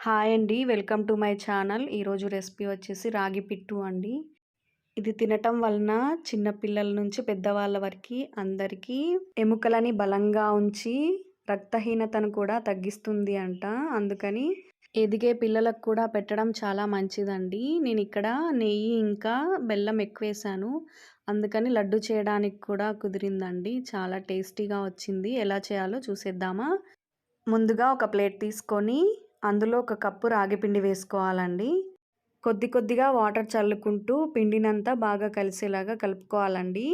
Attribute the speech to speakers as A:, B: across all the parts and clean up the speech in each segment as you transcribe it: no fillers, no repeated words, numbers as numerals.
A: Hi అండి. Welcome to my channel. ఈరోజు recipe వచ్చేసి రాగి పిట్టు అండి. ఇది తినటం వలన చిన్న పిల్లల నుంచి పెద్దవాళ్ళ వరకి అందరికీ ఎముకలని బలంగా ఉంచి రక్తహీనతను కూడా తగ్గిస్తుంది అంట. అందుకని ఎదిగే పిల్లలకు కూడా పెట్టడం చాలా మంచిదండి. నేను ఇక్కడ నెయ్యి ఇంకా బెల్లం ఎక్కువేశాను. అందుకని లడ్డు చేయడానికి కూడా కుదిరిందండి. చాలా టేస్టీగా వచ్చింది. ఎలా చేయాలో చూసేద్దామా? ముందుగా ఒక ప్లేట్ తీసుకొని అందులో ఒక కప్పు రాగి పిండి వేసుకోవాలండి. కొద్ది కొద్దిగా వాటర్ చల్లుకుంటూ పిండినంతా బాగా కలిసేలాగా కలుపుకోవాలండి.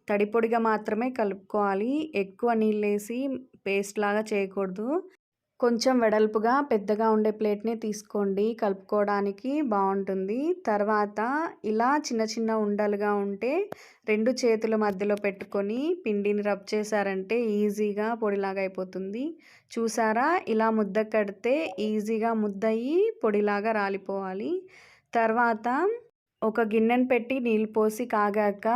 A: తడి పొడిగా మాత్రమే కలుపుకోవాలి. ఎక్కువ నీళ్ళేసి పేస్ట్ లాగా చేయకూడదు. కొంచెం వెడల్పుగా పెద్దగా ఉండే ప్లేట్‌నే తీసుకోండి. కలుపుకోవడానికి బావుంటుంది. తర్వాత ఇలా చిన్న చిన్న ఉండలుగా ఉంటే 2 చేతుల మధ్యలో పెట్టుకొని పిండిని రబ్ చేశారంటే ఈజీగా పొడిలాగా అయిపోతుంది. చూసారా? ఇలా ముద్ద కడితే ఈజీగా ముద్దయ్యి పొడిలాగా రాలిపోవాలి. తర్వాత ఒక గిన్నెను పెట్టి నీళ్ళు పోసి కాగాక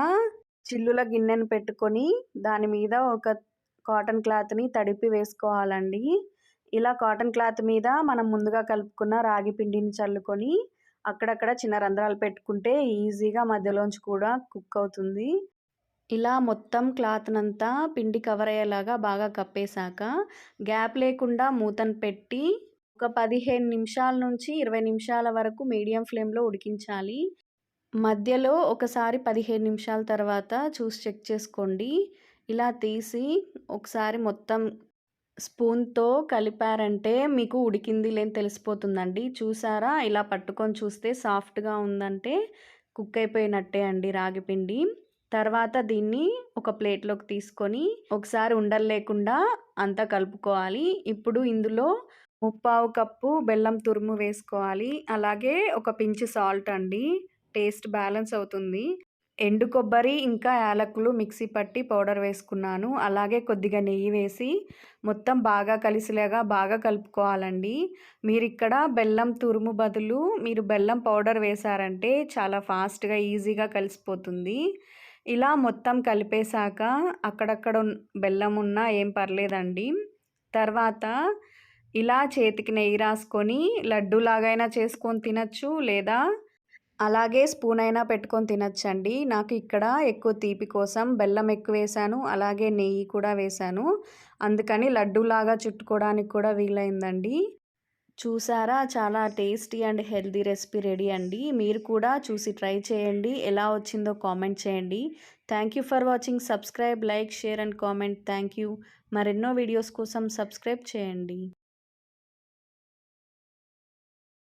A: చిల్లుల గిన్నెను పెట్టుకొని దాని మీద ఒక కాటన్ క్లాత్‌ని తడిపి వేసుకోవాలండి. ఇలా కాటన్ క్లాత్ మీద మనం ముందుగా కలుపుకున్న రాగి పిండిని చల్లుకొని అక్కడక్కడ చిన్న రంధ్రాలు పెట్టుకుంటే ఈజీగా మధ్యలోంచి కూడా కుక్ అవుతుంది. ఇలా మొత్తం క్లాత్‌నంతా పిండి కవర్ అయ్యేలాగా బాగా కప్పేశాక గ్యాప్ లేకుండా మూతను పెట్టి ఒక 15 నిమిషాల నుంచి 20 నిమిషాల వరకు మీడియం ఫ్లేమ్‌లో ఉడికించాలి. మధ్యలో ఒకసారి 15 నిమిషాల తర్వాత చూసి చెక్ చేసుకోండి. ఇలా తీసి ఒకసారి మొత్తం స్పూన్‌తో కలిపారంటే మీకు ఉడికింది లేని తెలిసిపోతుందండి. చూసారా? ఇలా పట్టుకొని చూస్తే సాఫ్ట్‌గా ఉందంటే కుక్ అయిపోయినట్టే అండి రాగి పిండి. తర్వాత దీన్ని ఒక ప్లేట్‌లోకి తీసుకొని ఒకసారి ఉండలు లేకుండా అంతా కలుపుకోవాలి. ఇప్పుడు ఇందులో ముప్పావు కప్పు బెల్లం తురుము వేసుకోవాలి. అలాగే ఒక పించ్ సాల్ట్ అండి. టేస్ట్ బ్యాలెన్స్ అవుతుంది. ఎండు కొబ్బరి ఇంకా యాలకులు మిక్సీ పట్టి పౌడర్ వేసుకున్నాను. అలాగే కొద్దిగా నెయ్యి వేసి మొత్తం బాగా కలిసేలాగా బాగా కలుపుకోవాలండి. మీరిక్కడ బెల్లం తురుము బదులు మీరు బెల్లం పౌడర్ వేశారంటే చాలా ఫాస్ట్‌గా ఈజీగా కలిసిపోతుంది. ఇలా మొత్తం కలిపేశాక అక్కడక్కడ బెల్లం ఉన్నా ఏం పర్లేదండి. తర్వాత ఇలా చేతికి నెయ్యి రాసుకొని లడ్డూలాగైనా చేసుకొని తినొచ్చు, లేదా అలాగే స్పూన్ అయినా పెట్టుకొని తినొచ్చండి. నాకు ఇక్కడ ఎక్కువ తీపి కోసం బెల్లం ఎక్కువేశాను. అలాగే నెయ్యి కూడా వేశాను. అందుకని లడ్డూలాగా చుట్టుకోవడానికి కూడా వీలైందండి. చూసారా? చాలా tasty and healthy recipe ready అండి. మీరు కూడా చూసి ట్రై చేయండి. ఎలా వచ్చిందో కామెంట్ చేయండి. Thank you for watching. Subscribe, like, share and comment. Thank you. మరెన్నో వీడియోస్ కోసం సబ్స్క్రైబ్ చేయండి.